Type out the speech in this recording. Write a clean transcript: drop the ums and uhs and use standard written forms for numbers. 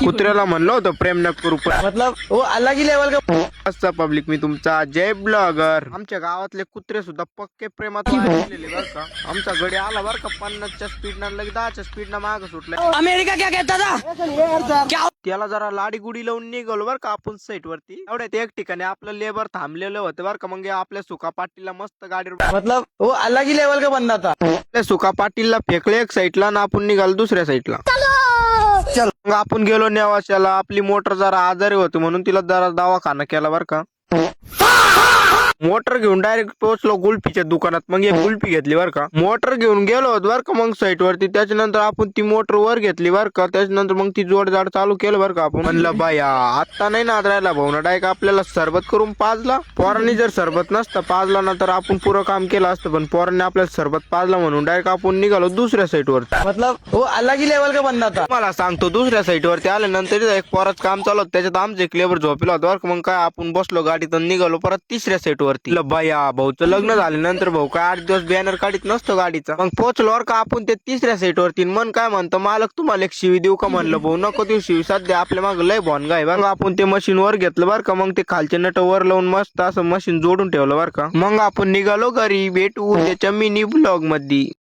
कुत्र्याला म्हणलं होतं प्रेम न करू पण मतलब वो अलग ही लेवल का असं पब्लिक मी तुमचा जय ब्लॉगर. आमच्या गावातले कुत्रे सुद्धा पक्के प्रेमात वाहिलेले बर का. आमचा गडी आला बर का 50च्या स्पीडनं लगेच 10च्या स्पीडनं माग सुटलाय. अमेरिका क्या कहता था क्या त्याला जरा लाडी गुडी लावून निघालो बर का आपण साईट वरती. एवढ्यात एक ठिकाणी आपलं लेबर थांबलेलं होतं बर का. मग आपल्या सुका पाटीलला मस्त गाडीवर मतलब वो अलग ही लेवल का बंदा था. आपल्या सुका पाटीलला फेकले एक साईडला ना आपण निघालो दुसऱ्या साईडला. चल मग आपण गेलो नेवाशाला. आपली मोटर जरा आजारी होती म्हणून तिला जरा दवाखाना केला बर का. मोटर घेऊन डायरेक्ट पोहोचलो गुल्फीच्या दुकानात. मग एक गुल्फी घेतली बर का. मोटर घेऊन गेलो होतो बर का मग साईट वरती. त्याच्यानंतर आपण ती मोटर वर घेतली बर का. त्याच्यानंतर मग ती जोडजाड चालू केलं बर का. आपण म्हणलं बाया आता नाही ना राहिला भाऊ ना. डायरेक्ट आपल्याला सरबत करून पाजला. पोरांनी जर सरबत नसतं पाजला ना तर आपण पुरं काम केलं असतं. पण पोरांनी आपल्याला सरबत पाजला म्हणून डायरेक्ट आपण निघालो दुसऱ्या साईट वरती. मतलब वो अलग ही लेवल का बंदा था. मला सांगतो दुसऱ्या साईट वरती आल्यानंतर एक पोराच काम चालू होतं. त्याच्यात आमचं एक लेबर झोपला होता बरं का. मग काय आपण बसलो गाडीत निघालो परत तिसऱ्या साईट वरती. बाया भाऊचं लग्न झाल्यानंतर भाऊ काय 8 दिवस बॅनर काढीत नसतो गाडीचा. मग पोहोचलो का आपण ते तिसऱ्या साईट वरती. मन काय म्हणतो मालक तुम्हाला एक शिवी देऊ का. म्हणलं भाऊ नको देऊ शिवी. सध्या आपल्या माग लय भोनगा आहे बरं. आपण ते मशीन वर घेतलं बरं का. मग ते खालचे नट वर लावून मस्त असं मशीन जोडून ठेवलं बरं का. मग आपण निघालो घरी. भेटू त्याच्या मिनी ब्लॉग मध्ये.